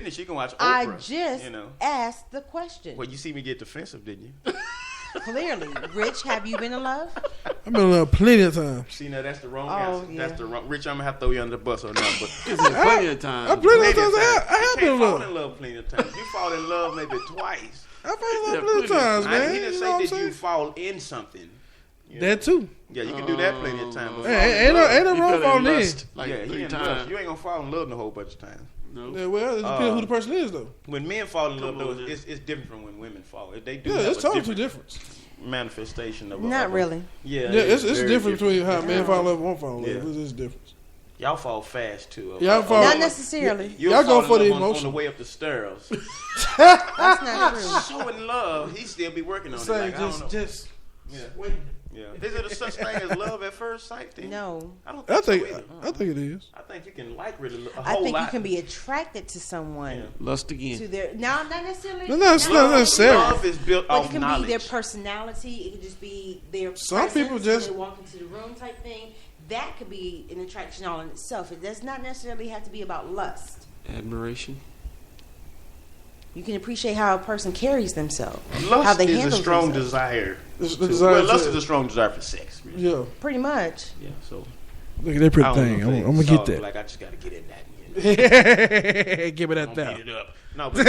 then she can watch Oprah. I just asked the question. Well, you see me get defensive, didn't you? Clearly. Rich, have you been in love? I've been in love plenty of times. See, now that's the wrong answer. Yeah. That's the wrong. Rich, I'm gonna have to throw you under the bus on that. But plenty of times. Plenty of times. I have been in love. Fall in love plenty of times. You fall in love maybe twice. I fall in love plenty of times, man. He didn't say that you fall in something. That too. Yeah, you can do that plenty of times. Ain't no wrong falling in. Like 3 times. Lust. You ain't gonna fall in love a whole bunch of times. No. Yeah, well, it depends who the person is, though. When men fall in love, though, it's different from when women fall. They do. Yeah, have it's totally different. Manifestation of not really. Yeah, it's different between how men fall in love and won't fall in love. Yeah. It's different. Y'all fall fast too. Y'all fall not necessarily. Y'all go for the emotion on the way up the stairs. That's not true. So in love, he still be working on it. Like, just wait. Yeah. Is it a such thing as love at first sight? Then? No. I think it is. I think you can like really a whole I think lot. you can be attracted to someone. Yeah. Lust again. To their not necessarily. No, it's not necessarily. Love is built off it can knowledge. be their personality. It can just be their Some people just when they walk into the room type thing. That could be an attraction all in itself. It does not necessarily have to be about lust. Admiration. You can appreciate how a person carries themselves. Lust how they is handle a strong themselves. desire. Desire lust is a strong desire for sex. Really. Yeah. Pretty much. Yeah. So look at that pretty thing. I'm gonna get that. Like I just got to get in that. Give me that down. Beat it up. No, but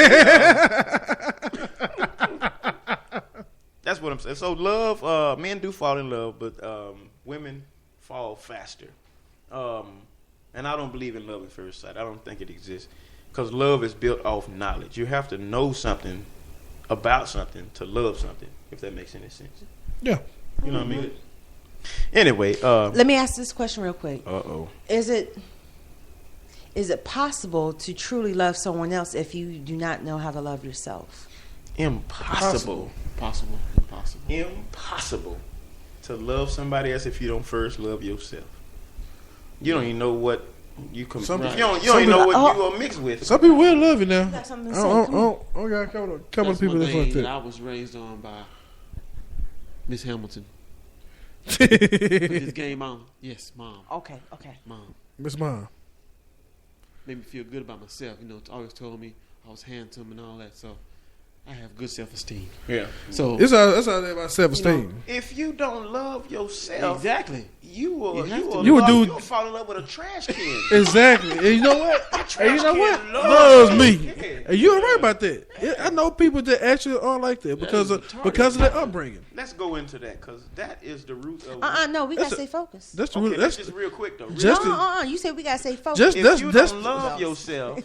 that's what I'm saying. So love, men do fall in love, but women fall faster. And I don't believe in love at first sight. I don't think it exists. Because love is built off knowledge. You have to know something about something to love something, if that makes any sense. Yeah. You know what I mean? Anyway. Let me ask this question real quick. Uh-oh. Is it possible to truly love someone else if you do not know how to love yourself? Impossible. Impossible to love somebody else if you don't first love yourself. You don't even know what you come. You don't even know what you are mixed with. Some people will love you now. You got something to say? I got a couple of people that's like that. I was raised on by Miss Hamilton. Put this game on. Yes, Mom. Okay. Mom. Miss Mom. Made me feel good about myself. You know, always told me I was handsome and all that. So I have good self-esteem. Yeah. So that's how they about self-esteem. If you don't love yourself, exactly, you will fall in love with a trash can. Exactly. And you know what? Loves me. Yeah. And you're right about that. I know people that actually are like that because of their upbringing. Let's go into that because that is the root of. No, we gotta stay focused. That's the root. That's just real quick though. You said we gotta stay focused. If you don't love yourself,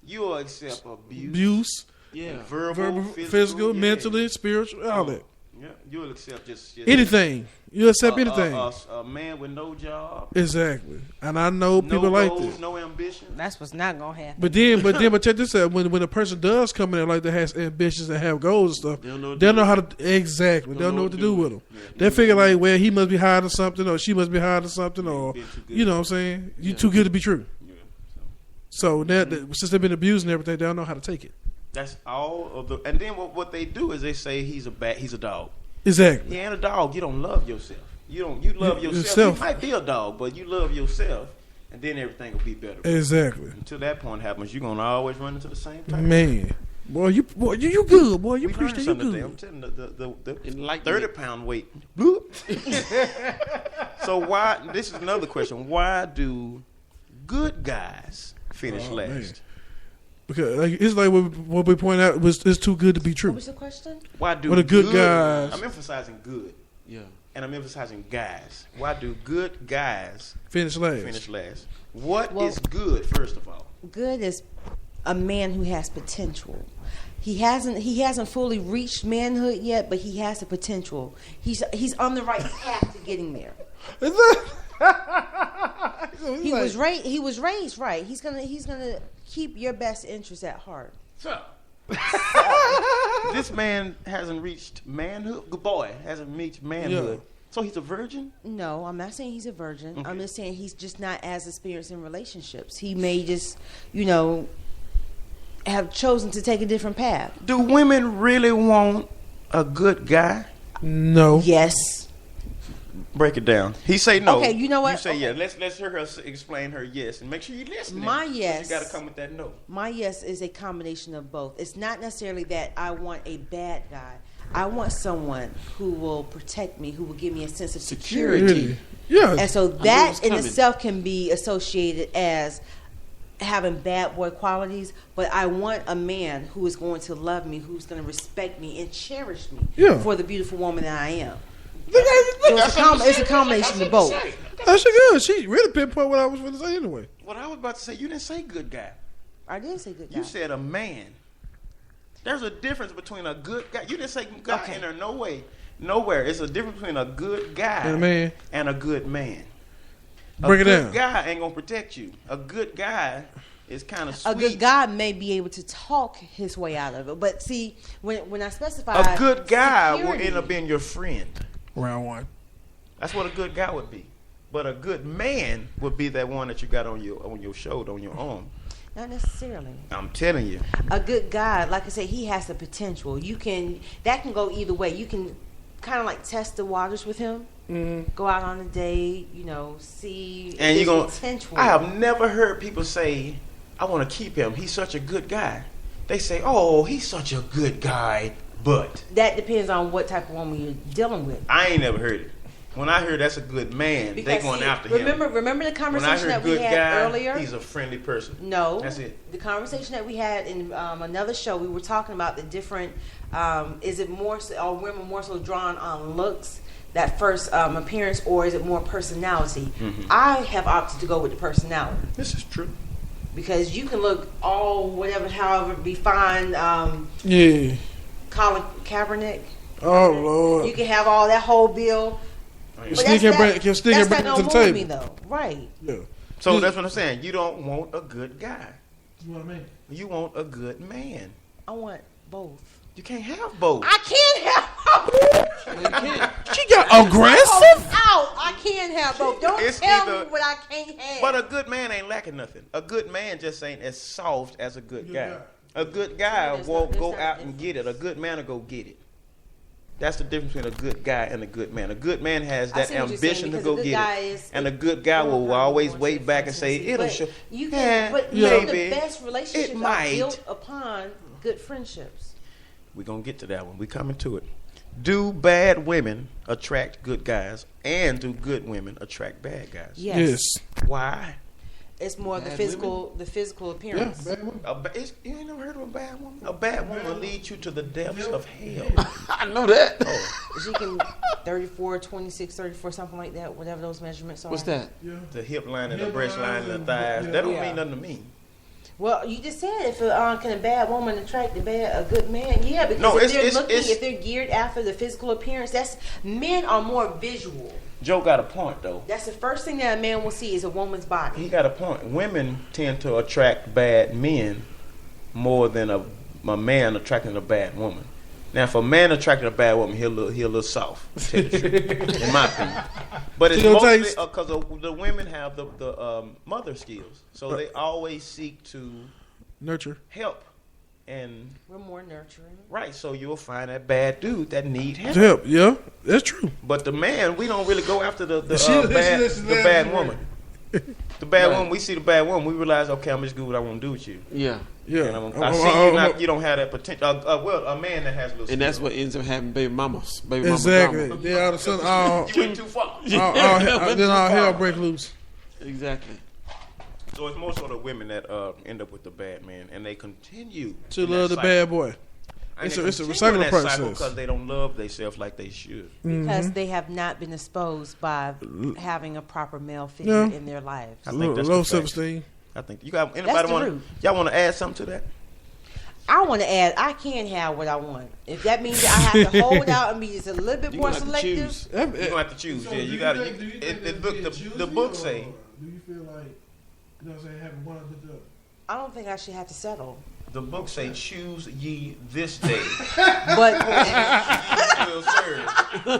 you will accept abuse. Yeah, verbal, physical, mentally, spiritual, all that. Yeah, you will accept just anything. You accept anything. A man with no job. Exactly, and I know people like that. No ambition. That's what's not gonna happen. But check this out. When a person does come in like that has ambitions and have goals and stuff, they'll know how to exactly. They'll know what to do with them. Yeah. They figure like, well, he must be hiding something, or she must be hiding something, or you know what I'm saying. You too good to be true. Yeah. So since they've been abused and everything, they don't know how to take it. That's all of the, and then what they do is they say he's a dog. Exactly. He ain't a dog. You don't love yourself. You love yourself. You might be a dog, but you love yourself, and then everything will be better. Exactly. Until that point happens, you're gonna always run into the same thing. Man, you good, boy. You preach that you good. I'm telling the 30-pound weight. So why? This is another question. Why do good guys finish last? Man. Because it's like what we point out it's too good to be true. What was the question? Why do the good guys? I'm emphasizing good. Yeah. And I'm emphasizing guys. Why do good guys finish last? What is good, first of all? Good is a man who has potential. He hasn't fully reached manhood yet, but he has the potential. He's on the right path to getting there. He was raised right. He's gonna keep your best interest at heart. So this man hasn't reached manhood. Good boy hasn't reached manhood. Yeah. So he's a virgin? No, I'm not saying he's a virgin. Okay. I'm just saying he's just not as experienced in relationships. He may just, have chosen to take a different path. Do women really want a good guy? No. Yes. Break it down. He say no. Okay, you know what? You say Okay. yeah. Let's hear her explain her yes, and make sure you listen. My yes. You got to come with that no. My yes is a combination of both. It's not necessarily that I want a bad guy. I want someone who will protect me, who will give me a sense of security. Yeah. And so that what's in coming. itself can be associated as having bad boy qualities, but I want a man who is going to love me, who's going to respect me and cherish me for the beautiful woman that I am. So it's a combination of both. That's good. She really pinpoint what I was going to say anyway. What I was about to say, you didn't say good guy. I did say good guy. You said a man. There's a difference between a good guy. You didn't say guy in there. No way. Nowhere. It's a difference between a good guy and a good man. Break it down. A good guy ain't going to protect you. A good guy is kind of sweet. A good guy may be able to talk his way out of it. But see, when I specify a good guy security, will end up being your friend. Round one. That's what a good guy would be. But a good man would be that one that you got on your shoulder, on your arm. not necessarily. I'm telling you. A good guy, like I said, he has the potential. That can go either way. You can kind of like test the waters with him. Mm-hmm. Go out on a date, see and his you're potential. I have never heard people say, I want to keep him. He's such a good guy. They say, oh, he's such a good guy, but. That depends on what type of woman you're dealing with. I ain't never heard it. When I heard that's a good man, they going after him. Remember the conversation that we had earlier? He's a friendly person. No. That's it. The conversation that we had in another show, we were talking about the different, is it more, are women more so drawn on looks, that first appearance, or is it more personality? Mm-hmm. I have opted to go with the personality. This is true. Because you can look however be fine. Colin Kaepernick. Oh, Lord. You can have all that whole bill. Can still get bring it to the table. Me, though. Right. Yeah. So that's what I'm saying. You don't want a good guy. That's what I mean. You want a good man. I want both. You can't have both. I can't have both. She got aggressive. Out. I can't have both. Don't tell me what I can't have. But a good man ain't lacking nothing. A good man just ain't as soft as a good guy. A good guy won't go out and get it. A good man will go get it. That's the difference between a good guy and a good man. A good man has that ambition to go get it. And a good guy will always wait back and say, it'll show. But the best relationships are built upon good friendships. We're going to get to that one. We're coming to it. Do bad women attract good guys? And do good women attract bad guys? Yes. Why? It's more the physical appearance. Yeah, bad woman. You ain't never heard of a bad woman? A bad woman will lead you to the depths of hell. I know that. She can 34, 26, 34, something like that, whatever those measurements are. What's that? Yeah. The hip line and the breast line and the thighs. That don't mean nothing to me. Well, you just said if can a bad woman attract a good man? Yeah, because if they're geared after the physical appearance, men are more visual. Joe got a point, though. That's the first thing that a man will see is a woman's body. He got a point. Women tend to attract bad men more than a man attracting a bad woman. Now, if a man attracting a bad woman, he'll look soft, to tell you the truth, in my opinion. But it's mostly because the women have the mother skills, so they always seek to nurture, help, and we're more nurturing. Right, so you'll find that bad dude that need help. Yeah, that's true. But the man, we don't really go after the bad woman. The bad woman, we see the bad woman, we realize, okay, I'm just do what I want to do with you. Yeah. And I see you don't have that potential. A man that has little. And that's what ends up happening, baby mamas. Exactly. Mama They all of a sudden, you went too far. Then all hell break loose. Exactly. So it's more so the women that end up with the bad man, and they continue to love the bad boy. It's a recycling process because they don't love themselves like they should. Because they have not been exposed by having a proper male figure in their lives. I think that's low self-esteem. I think you got anybody y'all want to add something to that? I want to add. I can't have what I want. If that means that I have to hold out and be just a little bit more selective, you're gonna have to choose. So you got to. The book say. Do you feel like having one or the other? I don't think I should have to settle. The book say, choose ye this day. But you will serve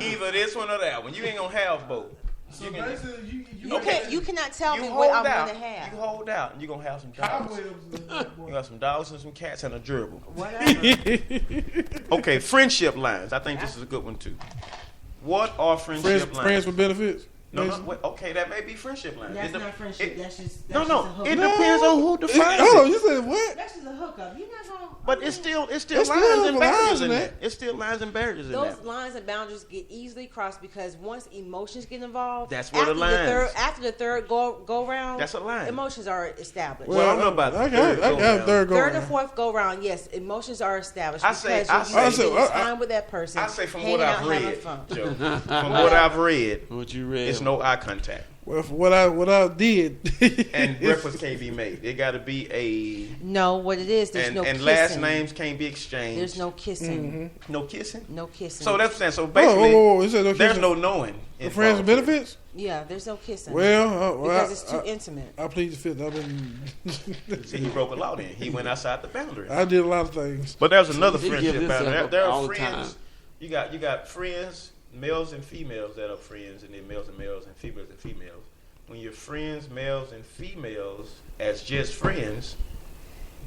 either this one or that one. You ain't gonna have both. So you cannot tell me what I'm gonna have. You hold out, and you're gonna have some dogs. You got some dogs and some cats and a gerbil. Whatever. Okay, friendship lines. I think this is a good one too. What are friendship lines? Friends with benefits? No, wait, okay, that may be friendship lines. That's not friendship. That's just no. a hookup. It depends on who defines it. Hold on, you said what? That's just a hookup. You're not gonna. But it's still lines still and barriers lines in in that. It's still lines and barriers in that. Those lines and boundaries get easily crossed because once emotions get involved, that's where the lines. After the third go round, that's a line. Emotions are established. Well, I don't know about I got third go Third round. and fourth go round, yes, emotions are established. I say time with that person. I say from what I've read, Joe, from what I've read, what you read, it's no eye contact. Well, for what I did, and breakfast can't be made. It got to be a what it is. There's no and kissing. last names can't be exchanged. There's no kissing. Mm-hmm. No kissing. No kissing. So that's what I'm saying. So basically, there's no knowing. The friends with benefits. Yeah, there's no kissing. Well, because it's too intimate. I plead the fifth. I've been. See, he broke a law. Then he went outside the boundary. I did a lot of things. But there's another They friendship boundary. There are friends. The You got friends, males and females that are friends, and then males and females and females. When you're friends, males and females, as just friends,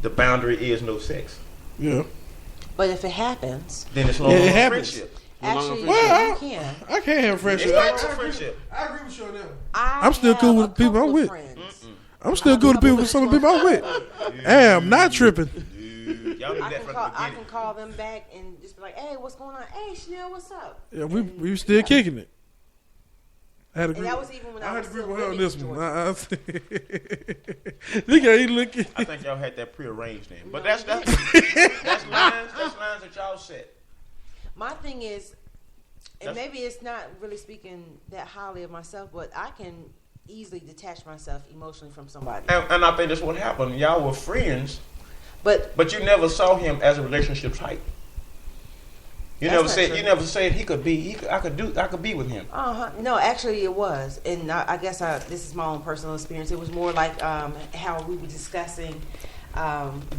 the boundary is no sex. Yeah. But if it happens, then it's no longer happens. friendship. Actually, you can. I can't have friendship. It's not friendship. I agree with you on that. I'm still cool with the people I'm with. I'm still cool with some of the people I'm with. Hey, I'm not tripping. I can call them back and just be like, "Hey, what's going on? Hey, Chanel, what's up?" Yeah, we still kicking it. And that was even when I was still on this one. Look at you looking. I think y'all had that prearranged then, but that's lines that y'all set. My thing is, and maybe it's not really speaking that highly of myself, but I can easily detach myself emotionally from somebody. And I think that's what happened. Y'all were friends, but you never saw him as a relationship type. You never said he could be. I could be with him. No, actually, it was, and I guess this is my own personal experience. It was more like how we were discussing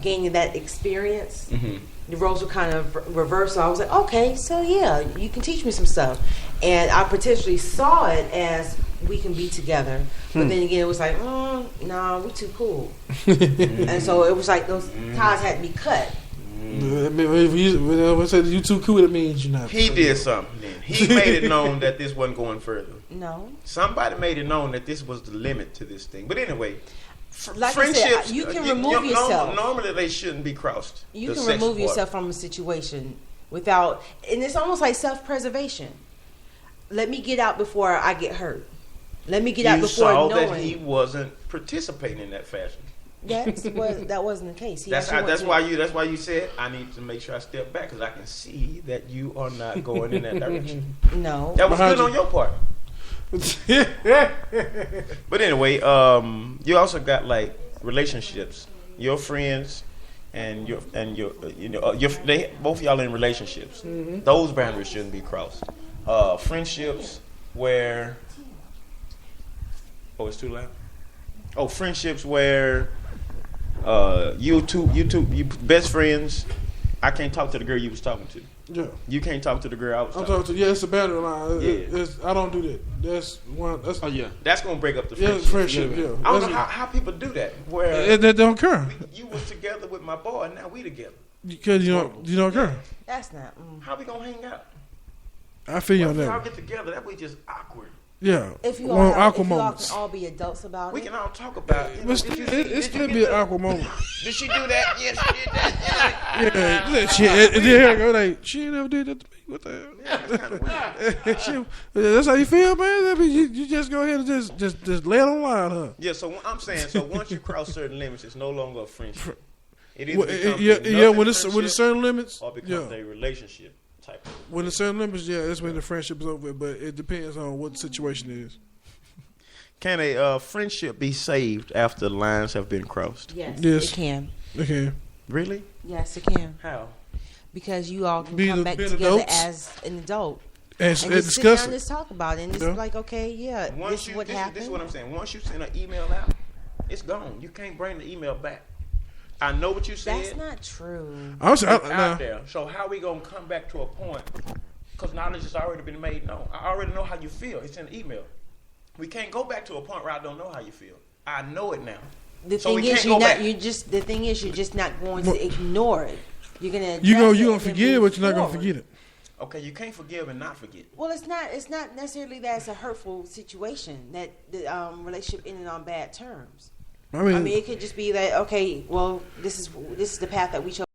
gaining that experience. Mm-hmm. The roles were kind of reversed. So I was like, okay, so yeah, you can teach me some stuff, and I potentially saw it as we can be together. But then again, it was like, no, we're too cool, and so it was like those ties had to be cut. If you say you too cool, it means you're not. He did something. Then he made it known that this wasn't going further. No, somebody made it known that this was the limit to this thing. But anyway, like friendships, I said, you can remove yourself. Normally, they shouldn't be crossed. You can remove yourself from a situation without, and it's almost like self-preservation. Let me get out before I get hurt. Let me get out before knowing. You saw that he wasn't participating in that fashion. That wasn't the case. That's why you said I need to make sure I step back because I can see that you are not going in that direction. No, that was good on your part. But anyway, you also got like relationships. Your friends and your both y'all in relationships. Mm-hmm. Those boundaries shouldn't be crossed. Friendships where it's too loud. Friendships where you best friends. I can't talk to the girl you was talking to. Yeah. You can't talk to the girl I was talking to. Yeah, it's a boundary line. Yeah. I don't do that. That's one. That's gonna break up the friendship. Yeah, friendship. Yeah. I don't know how people do that. Where that don't occur. You was together with my boy, and now we together. Because you don't occur. That's not. How we gonna hang out? I feel you on that. If y'all get together, that way just awkward. Yeah. If you all can all be adults about it. We can all talk about it. It's still be an awkward moment. Did she do that? Yes, she did that. Yeah. Shit. Here I go. Like she never did that to me. What the hell? Yeah, that's kind of weird. That's how you feel, man. I mean, you just go ahead and just lay it on line, huh? Yeah. So I'm saying, once you cross certain limits, it's no longer a friendship. It is when it's certain limits, or becomes a relationship. Type of when the certain limits, that's when the friendship is over. But it depends on what the situation is. Can a friendship be saved after the lines have been crossed? Yes. It can. It can. Really? Yes, it can. How? Because you all can come back together as an adult and just sit down and just talk about it. And it's like, okay, this is what happened. This is what I'm saying. Once you send an email out, it's gone. You can't bring the email back. I know what you said. That's not true. It's out there. So how we gonna come back to a point? Because knowledge has already been made known. I already know how you feel. It's in the email. We can't go back to a point where I don't know how you feel. I know it now. The thing is, you're just not going to ignore it. You're gonna forget it, but you're not gonna forget it. Okay, you can't forgive and not forget. Well, it's not necessarily that it's a hurtful situation that the relationship ended on bad terms. I mean, it could just be that, okay, well, this is the path that we chose.